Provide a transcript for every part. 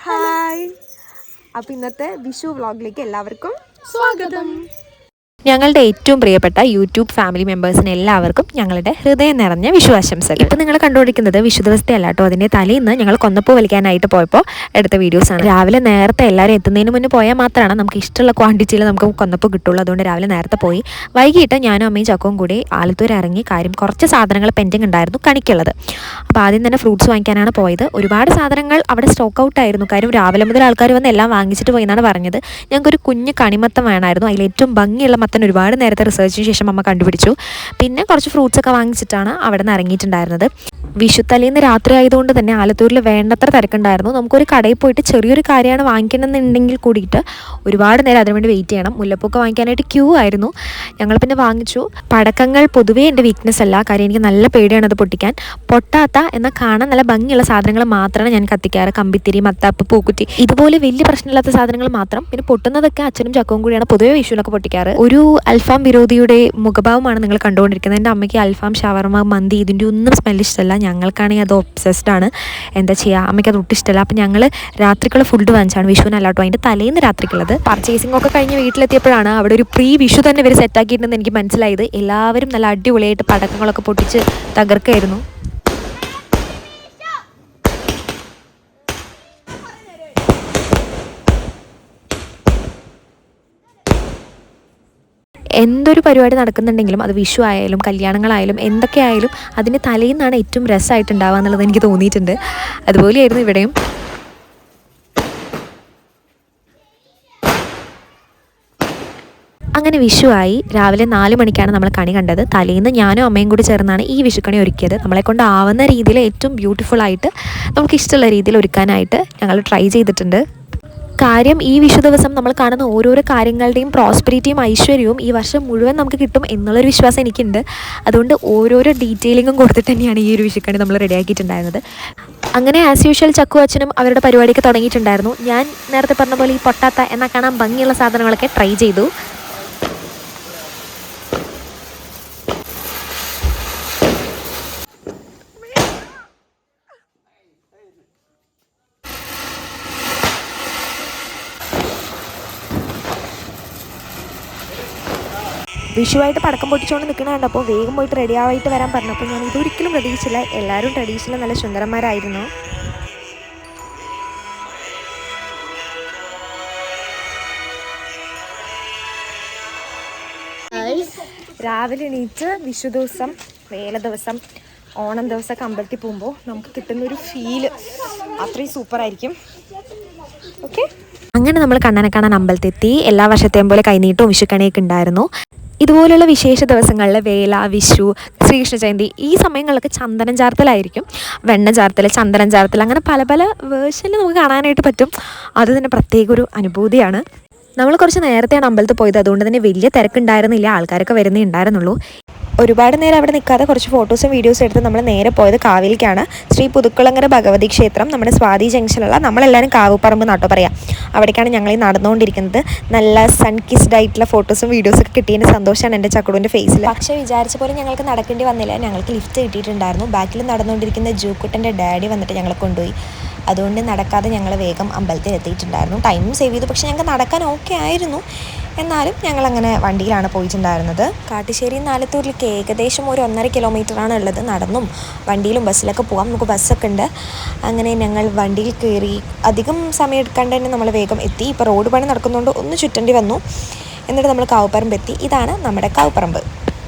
Hi, അപ്പം ഇന്നത്തെ വിഷു വ്ളോഗിലേക്ക് എല്ലാവർക്കും സ്വാഗതം. ഞങ്ങളുടെ ഏറ്റവും പ്രിയപ്പെട്ട യൂട്യൂബ് ഫാമിലി മെമ്പേഴ്സിന് എല്ലാവർക്കും ഞങ്ങളുടെ ഹൃദയം നിറഞ്ഞ വിഷു ആശംസകൾ. ഇപ്പം നിങ്ങൾ കണ്ടുപിടിക്കുന്നത് വിഷു ദിവസത്തെ അല്ല കേട്ടോ, അതിൻ്റെ തലേന്ന് ഞങ്ങൾ കൊന്നപ്പൂ വലിക്കാനായിട്ട് പോയപ്പോൾ എടുത്ത വീഡിയോസാണ്. രാവിലെ നേരത്തെ എല്ലാവരും എത്തുന്നതിന് മുന്നേ പോയാൽ മാത്രമാണ് നമുക്ക് ഇഷ്ടമുള്ള ക്വാണ്ടിറ്റിയിൽ നമുക്ക് കൊന്നപ്പൂ കിട്ടുള്ളൂ. അതുകൊണ്ട് രാവിലെ നേരത്തെ പോയി. വൈകിട്ട് ഞാനും അമ്മയും ചക്കവും കൂടി ആലത്തൂർ ഇറങ്ങി. കാര്യം കുറച്ച് സാധനങ്ങൾ പെൻഡിങ് ഉണ്ടായിരുന്നു കണിക്കുള്ളത്. അപ്പോൾ ആദ്യം തന്നെ ഫ്രൂട്ട്സ് വാങ്ങിക്കാനാണ് പോയത്. ഒരുപാട് സാധനങ്ങൾ അവിടെ സ്റ്റോക്ക് ഔട്ട് ആയിരുന്നു. കാര്യം രാവിലെ മുതൽ ആൾക്കാർ വന്ന് എല്ലാം വാങ്ങിച്ചിട്ട് പോയി എന്നാണ് പറഞ്ഞത്. ഞങ്ങൾക്കൊരു കുഞ്ഞ് കണിമത്തം വേണമായിരുന്നു. അതിൽ ഏറ്റവും ഭംഗിയുള്ള മത്തൻ ഒരുപാട് നേരത്തെ റിസർച്ചിന് ശേഷം അമ്മ കണ്ടുപിടിച്ചു. പിന്നെ കുറച്ച് ഫ്രൂട്ട്സൊക്കെ വാങ്ങിച്ചിട്ടാണ് അവിടെ നിന്ന് ഇറങ്ങിയിട്ടുണ്ടായിരുന്നത്. വിഷുത്തലേന്ന് രാത്രി ആയതുകൊണ്ട് തന്നെ ആലത്തൂരിൽ വേണ്ടത്ര തിരക്കുണ്ടായിരുന്നു. നമുക്കൊരു കടയിൽ പോയിട്ട് ചെറിയൊരു കാര്യമാണ് വാങ്ങിക്കണമെന്നുണ്ടെങ്കിൽ കൂടിയിട്ട് ഒരുപാട് നേരം അതിനുവേണ്ടി വെയിറ്റ് ചെയ്യണം. മുല്ലപ്പൂക്കെ വാങ്ങിക്കാനായിട്ട് ക്യൂ ആയിരുന്നു. ഞങ്ങൾ പിന്നെ വാങ്ങിച്ചു. പടക്കങ്ങൾ പൊതുവേ എൻ്റെ വീക്ക്നെസ് അല്ല. കാര്യം എനിക്ക് നല്ല പേടിയാണ് അത് പൊട്ടിക്കാൻ. പൊട്ടാത്ത എന്നാൽ കാണാൻ നല്ല ഭംഗിയുള്ള സാധനങ്ങൾ മാത്രമാണ് ഞാൻ കത്തിക്കാറ്. കമ്പിത്തിരി, മത്താപ്പ്, പൂക്കുറ്റി, ഇതുപോലെ വലിയ പ്രശ്നമില്ലാത്ത സാധനങ്ങൾ മാത്രം. പിന്നെ പൊട്ടുന്നതൊക്കെ അച്ഛനും ചക്കവും കൂടിയാണ് പൊതുവേ വിഷുവിനൊക്കെ പൊട്ടിക്കാറ്. ഒരു അൽഫാം വിരോധിയുടെ മുഖഭാവമാണ് നിങ്ങൾ കണ്ടുകൊണ്ടിരിക്കുന്നത്. എൻ്റെ അമ്മയ്ക്ക് അൽഫാം, ഷവർമ, മന്തി ഇതിൻ്റെ ഒന്നും സ്മെല്ല് ഇഷ്ടമല്ല. ഞങ്ങൾക്കാണെങ്കിൽ അത് ഒബ്സസ്ഡ് ആണ്. എന്താ ചെയ്യുക, അമ്മയ്ക്ക് അത് ഒട്ടും ഇഷ്ടമല്ല. അപ്പം ഞങ്ങൾ രാത്രിക്കുള്ള ഫുഡ് വാങ്ങിച്ചാണ്. വിഷുവിനല്ലാട്ടോ, അതിൻ്റെ തലേന്ന് രാത്രിക്കുള്ളത്. പർച്ചേസിംഗ് ഒക്കെ കഴിഞ്ഞ് വീട്ടിലെത്തിയപ്പോഴാണ് അവിടെ ഒരു പ്രീ വിഷു തന്നെ ഇവർ സെറ്റാക്കിയിട്ടുണ്ടെന്ന് എനിക്ക് മനസ്സിലായത്. എല്ലാവരും നല്ല അടിപൊളിയായിട്ട് പടക്കങ്ങളൊക്കെ പൊട്ടിച്ച് തകർക്കായിരുന്നു. എന്തൊരു പരിപാടി നടക്കുന്നുണ്ടെങ്കിലും അത് വിഷു ആയാലും കല്യാണങ്ങളായാലും എന്തൊക്കെയായാലും അതിൻ്റെ തലേന്നാണ് ഏറ്റവും രസമായിട്ടുണ്ടാവുക എന്നുള്ളത് എനിക്ക് തോന്നിയിട്ടുണ്ട്. അതുപോലെയായിരുന്നു ഇവിടെയും. അങ്ങനെ വിഷുവായി. രാവിലെ 4 മണിക്കാണ് നമ്മൾ കണി കണ്ടത്. തലേന്ന് ഞാനും അമ്മയും കൂടി ചേർന്നാണ് ഈ വിഷുക്കണി ഒരുക്കിയത്. നമ്മളെക്കൊണ്ട് ആവുന്ന രീതിയിൽ ഏറ്റവും ബ്യൂട്ടിഫുള്ളായിട്ട് നമുക്ക് ഇഷ്ടമുള്ള രീതിയിൽ ഒരുക്കാനായിട്ട് ഞങ്ങൾ ട്രൈ ചെയ്തിട്ടുണ്ട്. കാര്യം ഈ വിഷു ദിവസം നമ്മൾ കാണുന്ന ഓരോരോ കാര്യങ്ങളുടെയും പ്രോസ്പെരിറ്റിയും ഐശ്വര്യവും ഈ വർഷം മുഴുവൻ നമുക്ക് കിട്ടും എന്നുള്ളൊരു വിശ്വാസം എനിക്കുണ്ട്. അതുകൊണ്ട് ഓരോരോ ഡീറ്റെയിലിങ്ങും കൊടുത്തിട്ട് തന്നെയാണ് ഈ ഒരു വിഷുക്കണി നമ്മൾ റെഡിയാക്കിയിട്ടുണ്ടായിരുന്നത്. അങ്ങനെ ആസ് യൂഷ്വൽ ചക്കു അച്ഛനും അവരുടെ പരിപാടിയൊക്കെ തുടങ്ങിയിട്ടുണ്ടായിരുന്നു. ഞാൻ നേരത്തെ പറഞ്ഞ പോലെ ഈ പൊട്ടാത്ത എന്നാൽ കാണാൻ ഭംഗിയുള്ള സാധനങ്ങളൊക്കെ ട്രൈ ചെയ്തു. വിഷുവായിട്ട് പടക്കം പൊട്ടിച്ചുകൊണ്ട് നിൽക്കുന്ന കണ്ടപ്പോൾ വേഗം പോയിട്ട് റെഡിയാവായിട്ട് വരാൻ പറഞ്ഞപ്പോൾ ഞാൻ ഇതൊരിക്കലും പ്രതീക്ഷിച്ചില്ല. എല്ലാവരും ട്രഡീഷണൽ നല്ല സുന്ദരന്മാരായിരുന്നു. രാവിലെ എണീറ്റ് വിഷു ദിവസം, വേല ദിവസം, ഓണം ദിവസമൊക്കെ അമ്പലത്തിൽ പോകുമ്പോൾ നമുക്ക് കിട്ടുന്നൊരു ഫീല് അത്രയും സൂപ്പറായിരിക്കും. ഓക്കെ, അങ്ങനെ നമ്മൾ കണ്ണനെ കാണാൻ അമ്പലത്തെത്തി. എല്ലാ വർഷത്തെയും പോലെ കൈനീട്ടവും വിഷുക്കണിയൊക്കെ ഉണ്ടായിരുന്നു. ഇതുപോലുള്ള വിശേഷ ദിവസങ്ങളിൽ വേല, വിഷു, ശ്രീകൃഷ്ണ ജയന്തി ഈ സമയങ്ങളിലൊക്കെ ചന്ദനം ചാർത്തലായിരിക്കും. വെണ്ണ ചാർത്തൽ, ചന്ദനം ചാർത്തൽ, അങ്ങനെ പല പല വേർഷനിൽ നമുക്ക് കാണാനായിട്ട് പറ്റും. അത് തന്നെ പ്രത്യേക ഒരു അനുഭൂതിയാണ്. നമ്മൾ കുറച്ച് നേരത്തെയാണ് അമ്പലത്തിൽ പോയത്. അതുകൊണ്ട് തന്നെ വലിയ തിരക്കുണ്ടായിരുന്നില്ല. ആൾക്കാരൊക്കെ വരുന്നേ ഉണ്ടായിരുന്നുള്ളൂ. ഒരുപാട് നേരം അവിടെ നിൽക്കാതെ കുറച്ച് ഫോട്ടോസും വീഡിയോസും എടുത്ത് നമ്മൾ നേരെ പോയത് കാവിലേക്കാണ്. ശ്രീ പുതുക്കുളങ്ങര ഭഗവതി ക്ഷേത്രം, നമ്മുടെ സ്വാതി ജംഗ്ഷനുള്ള, നമ്മളെല്ലാവരും കാവുപറമ്പ് നാട്ടോ പറയാം, അവിടേക്കാണ് ഞങ്ങൾ ഈ നടന്നുകൊണ്ടിരിക്കുന്നത്. നല്ല സൺ കിസ്ഡ് ആയിട്ടുള്ള ഫോട്ടോസും വീഡിയോസൊക്കെ കിട്ടിയതിൻ്റെ സന്തോഷമാണ് എൻ്റെ ചക്കുടുവിൻ്റെ ഫേസിൽ. പക്ഷേ വിചാരിച്ച പോലെ ഞങ്ങൾക്ക് നടക്കേണ്ടി വന്നില്ല. ഞങ്ങൾക്ക് ലിഫ്റ്റ് കിട്ടിയിട്ടുണ്ടായിരുന്നു. ബാക്കിൽ നടന്നുകൊണ്ടിരിക്കുന്ന ജൂക്കുട്ടൻ്റെ ഡാഡി വന്നിട്ട് ഞങ്ങളെ കൊണ്ടുപോയി. അതുകൊണ്ട് നടക്കാതെ ഞങ്ങൾ വേഗം അമ്പലത്തിൽ എത്തിയിട്ടുണ്ടായിരുന്നു. ടൈമും സേവ് ചെയ്തു. പക്ഷേ ഞങ്ങൾക്ക് നടക്കാൻ ഓക്കെ ആയിരുന്നു. എന്നാലും ഞങ്ങളങ്ങനെ വണ്ടിയിലാണ് പോയിട്ടുണ്ടായിരുന്നത്. കാട്ടിശ്ശേരി ആലത്തൂരിലേക്ക് ഏകദേശം ഒരു 1.5 കിലോമീറ്ററാണ് ഉള്ളത്. നടന്നും വണ്ടിയിലും ബസ്സിലൊക്കെ പോകാം. നമുക്ക് ബസ്സൊക്കെ ഉണ്ട്. അങ്ങനെ ഞങ്ങൾ വണ്ടിയിൽ കയറി. അധികം സമയം എടുക്കാണ്ട് തന്നെ നമ്മൾ വേഗം എത്തി. ഇപ്പോൾ റോഡ് പണി നടക്കുന്നതുകൊണ്ട് ഒന്ന് ചുറ്റേണ്ടി വന്നു. എന്നിട്ട് നമ്മൾ കാവുപറമ്പ് എത്തി. ഇതാണ് നമ്മുടെ കാവുപറമ്പ്.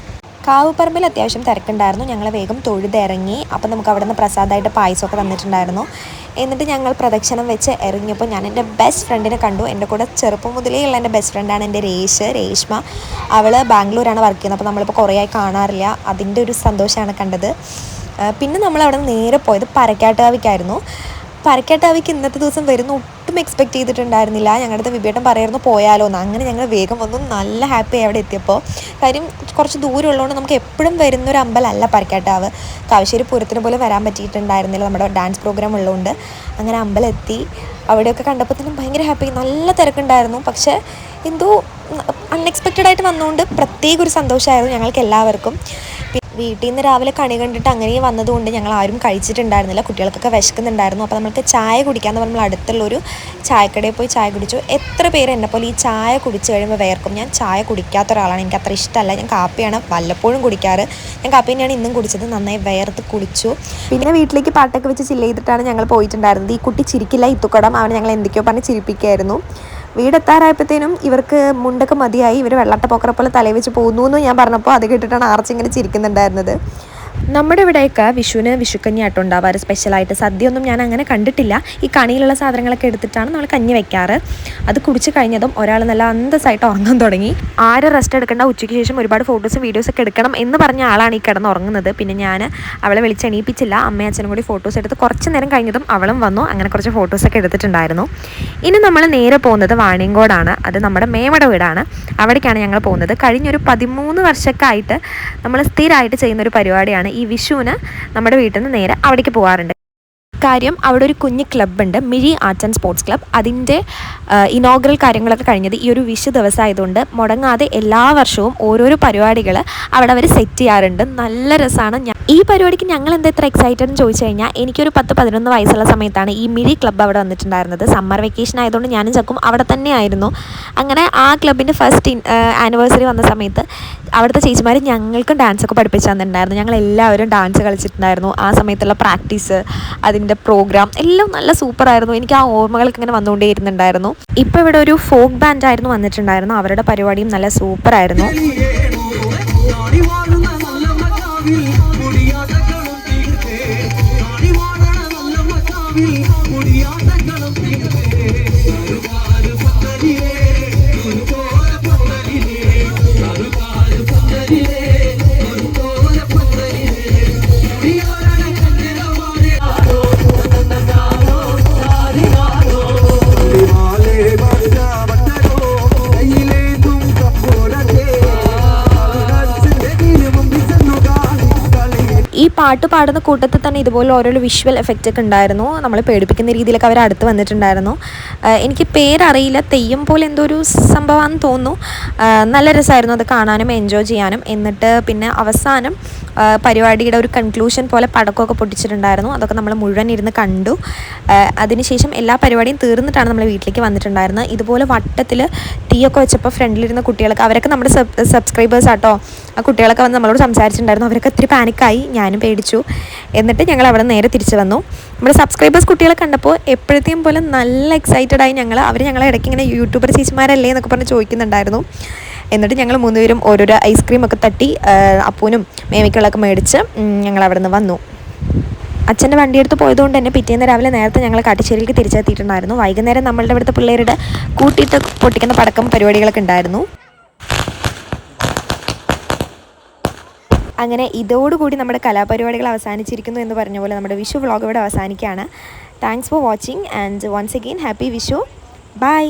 കാവുപറമ്പിൽ അത്യാവശ്യം തിരക്കുണ്ടായിരുന്നു. ഞങ്ങൾ വേഗം തൊഴുതിറങ്ങി. അപ്പം നമുക്ക് അവിടെ നിന്ന് പ്രസാദമായിട്ട് പായസമൊക്കെ തന്നിട്ടുണ്ടായിരുന്നു. എന്നിട്ട് ഞങ്ങൾ പ്രദക്ഷിണം വെച്ച് ഇറങ്ങിയപ്പോൾ ഞാൻ എൻ്റെ ബെസ്റ്റ് ഫ്രണ്ടിനെ കണ്ടു. എൻ്റെ കൂടെ ചെറുപ്പം മുതലേ ഉള്ള എൻ്റെ ബെസ്റ്റ് ഫ്രണ്ടാണ് എൻ്റെ രേഷ്മ. അവൾ ബാംഗ്ലൂരാണ് വർക്ക് ചെയ്യുന്നത്. അപ്പോൾ നമ്മളിപ്പോൾ കുറേ ആയി കാണാറില്ല. അതിൻ്റെ ഒരു സന്തോഷമാണ് കണ്ടത്. പിന്നെ നമ്മൾ അവിടെ നിന്ന് നേരെ പോയത് പരക്കാട്ടാവിക്കായിരുന്നു. പരക്കാട്ടാവിക്ക് ഇന്നത്തെ ദിവസം വരുന്ന ഒട്ടും എക്സ്പെക്റ്റ് ചെയ്തിട്ടുണ്ടായിരുന്നില്ല. ഞങ്ങളുടെ അടുത്ത് വിവേട്ടൻ പറയായിരുന്നു പോയാലോ എന്ന്. അങ്ങനെ ഞങ്ങൾ വേഗം വന്നു. നല്ല ഹാപ്പിയായി അവിടെ എത്തിയപ്പോൾ. കാര്യം കുറച്ച് ദൂരം ഉള്ളതുകൊണ്ട് നമുക്ക് എപ്പോഴും വരുന്നൊരു അമ്പലമല്ല പരക്കാട്ടാവ്. കാവശ്ശേരി പൂരത്തിന് പോലും വരാൻ പറ്റിയിട്ടുണ്ടായിരുന്നില്ല, നമ്മുടെ ഡാൻസ് പ്രോഗ്രാം ഉള്ളതുകൊണ്ട്. അങ്ങനെ അമ്പലം എത്തി. അവിടെയൊക്കെ കണ്ടപ്പോൾ തന്നെ ഭയങ്കര ഹാപ്പി. നല്ല തിരക്കുണ്ടായിരുന്നു. പക്ഷേ എന്തോ അൺഎക്സ്പെക്റ്റഡ് ആയിട്ട് വന്നുകൊണ്ട് പ്രത്യേക ഒരു സന്തോഷമായിരുന്നു ഞങ്ങൾക്ക് എല്ലാവർക്കും. വീട്ടിൽ നിന്ന് രാവിലെ കണി കണ്ടിട്ട് അങ്ങനെ വന്നതുകൊണ്ട് ഞങ്ങൾ ആരും കഴിച്ചിട്ടുണ്ടായിരുന്നില്ല. കുട്ടികൾക്കൊക്കെ വിശക്കുന്നുണ്ടായിരുന്നു. അപ്പോൾ നമ്മൾക്ക് ചായ കുടിക്കാമെന്ന് നമ്മൾ അടുത്തുള്ളൊരു ചായക്കടയിൽ പോയി ചായ കുടിച്ചു. എത്ര പേര് എന്നെപ്പോലെ ഈ ചായ കുടിച്ച് കഴിയുമ്പോൾ വേർക്കും. ഞാൻ ചായ കുടിക്കാത്ത ഒരാളാണ്, എനിക്ക് അത്ര ഇഷ്ടമല്ല. ഞാൻ കാപ്പിയാണ് വല്ലപ്പോഴും കുടിക്കാറ്. ഞാൻ കാപ്പി തന്നെയാണ് ഇന്നും കുടിച്ചത്. നന്നായി വേർത്ത് കുടിച്ചു. പിന്നെ വീട്ടിലേക്ക് പാട്ടൊക്കെ വെച്ച് ചില്ല് ചെയ്തിട്ടാണ് ഞങ്ങൾ പോയിട്ടുണ്ടായിരുന്നത്. ഈ കുട്ടി ചിരിക്കില്ല ഇത്തുക്കടം, അവൻ ഞങ്ങൾ എന്തൊക്കെയോ പറഞ്ഞ് ചിരിപ്പിക്കുകയായിരുന്നു. വീടെത്താറായപ്പോഴത്തേനും ഇവർക്ക് മുണ്ടൊക്കെ മതിയായി. ഇവർ വെള്ളാട്ട പോക്കറെ പോലെ തലയിൽ വെച്ച് പോകുന്നു എന്ന് ഞാൻ പറഞ്ഞപ്പോൾ അത് കേട്ടിട്ടാണ് ആർച്ചിങ്ങനെ ചിരിക്കുന്നുണ്ടായിരുന്നത്. നമ്മുടെ ഇവിടെയൊക്കെ വിഷുവിന് വിഷുക്കഞ്ഞിയാട്ടം ഉണ്ടാവാറ് സ്പെഷ്യലായിട്ട്. സദ്യയൊന്നും ഞാൻ അങ്ങനെ കണ്ടിട്ടില്ല. ഈ കണിയിലുള്ള സാധനങ്ങളൊക്കെ എടുത്തിട്ടാണ് നമ്മൾ കഞ്ഞി വെക്കാറ്. അത് കുടിച്ച് കഴിഞ്ഞതും ഒരാൾ നല്ല അന്തസ്സായിട്ട് ഉറങ്ങാൻ തുടങ്ങി. ആരും റെസ്റ്റ് എടുക്കേണ്ട, ഉച്ചയ്ക്ക് ശേഷം ഒരുപാട് ഫോട്ടോസും വീഡിയോസൊക്കെ എടുക്കണം എന്ന് പറഞ്ഞ ആളാണ് ഈ കിടന്ന് ഉറങ്ങുന്നത്. പിന്നെ ഞാൻ അവളെ വിളിച്ച് എണീപ്പിച്ചില്ല. അമ്മയും അച്ഛനും കൂടി ഫോട്ടോസ് എടുത്ത് കുറച്ച് നേരം കഴിഞ്ഞതും അവളും വന്നു. അങ്ങനെ കുറച്ച് ഫോട്ടോസൊക്കെ എടുത്തിട്ടുണ്ടായിരുന്നു. ഇനി നമ്മൾ നേരെ പോകുന്നത് വാണിയങ്കോടാണ്. അത് നമ്മുടെ മേമയുടെ വീടാണ്. അവിടേക്കാണ് ഞങ്ങൾ പോകുന്നത്. കഴിഞ്ഞൊരു 13 വർഷമൊക്കെ ആയിട്ട് നമ്മൾ സ്ഥിരമായിട്ട് ചെയ്യുന്നൊരു പരിപാടിയാണ്. ഈ വിഷുവിന് നമ്മുടെ വീട്ടിൽ നിന്ന് നേരെ അവിടേക്ക് പോകാറുണ്ട്. കാര്യം അവിടെ ഒരു കുഞ്ഞ് ക്ലബ്ബുണ്ട്, മിഴി ആർട്സ് ആൻഡ് സ്പോർട്സ് ക്ലബ്ബ്. അതിൻ്റെ ഇനോഗ്രൽ കാര്യങ്ങളൊക്കെ കഴിഞ്ഞത് ഈ ഒരു വിഷു ദിവസമായതുകൊണ്ട് മുടങ്ങാതെ എല്ലാ വർഷവും ഓരോരോ പരിപാടികൾ അവിടെ അവർ സെറ്റ് ചെയ്യാറുണ്ട്. നല്ല രസമാണ്. ഈ പരിപാടിക്ക് ഞങ്ങൾ എന്താ ഇത്ര എക്സൈറ്റഡ് എന്ന് ചോദിച്ചു കഴിഞ്ഞാൽ, എനിക്കൊരു 10-11 വയസ്സുള്ള സമയത്താണ് ഈ മിഴി ക്ലബ്ബ് അവിടെ വന്നിട്ടുണ്ടായിരുന്നത്. സമ്മർ വെക്കേഷൻ ആയതുകൊണ്ട് ഞാനും ചക്കും അവിടെ തന്നെ ആയിരുന്നു. അങ്ങനെ ആ ക്ലബിൻ്റെ ഫസ്റ്റ് ആനിവേഴ്സറി വന്ന സമയത്ത് അവിടുത്തെ ചേച്ചിമാർ ഞങ്ങൾക്കും ഡാൻസൊക്കെ പഠിപ്പിച്ചു തന്നിട്ടുണ്ടായിരുന്നു. ഞങ്ങളെല്ലാവരും ഡാൻസ് കളിച്ചിട്ടുണ്ടായിരുന്നു. ആ സമയത്തുള്ള പ്രാക്ടീസ്, അതിൻ്റെ പ്രോഗ്രാം എല്ലാം നല്ല സൂപ്പറായിരുന്നു. എനിക്ക് ആ ഓർമ്മകൾക്ക് ഇങ്ങനെ വന്നുകൊണ്ടേ ഇരുന്നുണ്ടായിരുന്നു. ഇപ്പോൾ ഇവിടെ ഒരു ഫോക്ക് ബാൻഡായിരുന്നു വന്നിട്ടുണ്ടായിരുന്നു. അവരുടെ പരിപാടിയും നല്ല സൂപ്പറായിരുന്നു. ഈ പാട്ട് പാടുന്ന കൂട്ടത്തിൽ തന്നെ ഇതുപോലെ ഓരോ വിഷ്വൽ എഫക്റ്റ് ഒക്കെ ഉണ്ടായിരുന്നു. നമ്മൾ പേടിപ്പിക്കുന്ന രീതിയിലൊക്കെ അവർ അടുത്ത് വന്നിട്ടുണ്ടായിരുന്നു. എനിക്ക് പേരറിയില്ല, തെയ്യം പോലെ എന്തോ ഒരു സംഭവമാണെന്ന് തോന്നുന്നു. നല്ല രസമായിരുന്നു അത് കാണാനും എൻജോയ് ചെയ്യാനും. എന്നിട്ട് പിന്നെ അവസാനം പരിപാടിയുടെ ഒരു കൺക്ലൂഷൻ പോലെ പടക്കമൊക്കെ പൊട്ടിച്ചിട്ടുണ്ടായിരുന്നു. അതൊക്കെ നമ്മൾ മുഴുവൻ ഇരുന്ന് കണ്ടു. അതിനുശേഷം എല്ലാ പരിപാടിയും തീർന്നിട്ടാണ് നമ്മൾ വീട്ടിലേക്ക് വന്നിട്ടുണ്ടായിരുന്നത്. ഇതുപോലെ വട്ടത്തിൽ തീയൊക്കെ വെച്ചപ്പോൾ ഫ്രണ്ടിലിരുന്ന കുട്ടികളൊക്കെ, അവരൊക്കെ നമ്മുടെ സബ്സ്ക്രൈബേഴ്സ് ആട്ടോ. ആ കുട്ടികളൊക്കെ വന്ന് നമ്മളോട് സംസാരിച്ചിട്ടുണ്ടായിരുന്നു. അവരൊക്കെ ഒത്തിരി പാനിക്കായി, ഞാനും പേടിച്ചു. എന്നിട്ട് ഞങ്ങൾ അവിടെ നേരെ തിരിച്ചു വന്നു. നമ്മുടെ സബ്സ്ക്രൈബേഴ്സ് കുട്ടികളെ കണ്ടപ്പോൾ എപ്പോഴത്തെയും പോലെ നല്ല എക്സൈറ്റഡ് ആയി. അവർ ഞങ്ങളെ ഇടയ്ക്ക് ഇങ്ങനെ യൂട്യൂബർ ചേച്ചിമാരല്ലേ എന്നൊക്കെ പറഞ്ഞ് ചോദിക്കുന്നുണ്ടായിരുന്നു. എന്നിട്ട് ഞങ്ങൾ 3 പേരും ഓരോരോ ഐസ്ക്രീമൊക്കെ തട്ടി അപ്പൂനും മേമിക്കുകളൊക്കെ മേടിച്ച് ഞങ്ങൾ അവിടെ നിന്ന് വന്നു. അച്ഛൻ്റെ വണ്ടിയെടുത്ത് പോയതുകൊണ്ട് തന്നെ പിറ്റേന്ന് രാവിലെ നേരത്തെ ഞങ്ങൾ കാട്ടിശ്ശേരിയിലേക്ക് തിരിച്ചെത്തിയിട്ടുണ്ടായിരുന്നു. വൈകുന്നേരം നമ്മളുടെ ഇവിടുത്തെ പിള്ളേരുടെ കൂട്ടിയിട്ട് പൊട്ടിക്കുന്ന പടക്കം പരിപാടികളൊക്കെ ഉണ്ടായിരുന്നു. അങ്ങനെ ഇതോടുകൂടി നമ്മുടെ കലാപരിപാടികൾ അവസാനിച്ചിരിക്കുന്നു എന്ന് പറഞ്ഞ പോലെ നമ്മുടെ വിഷു വ്ളോഗ് ഇവിടെ അവസാനിക്കുകയാണ്. Thanks for watching and once again happy Vishu. By.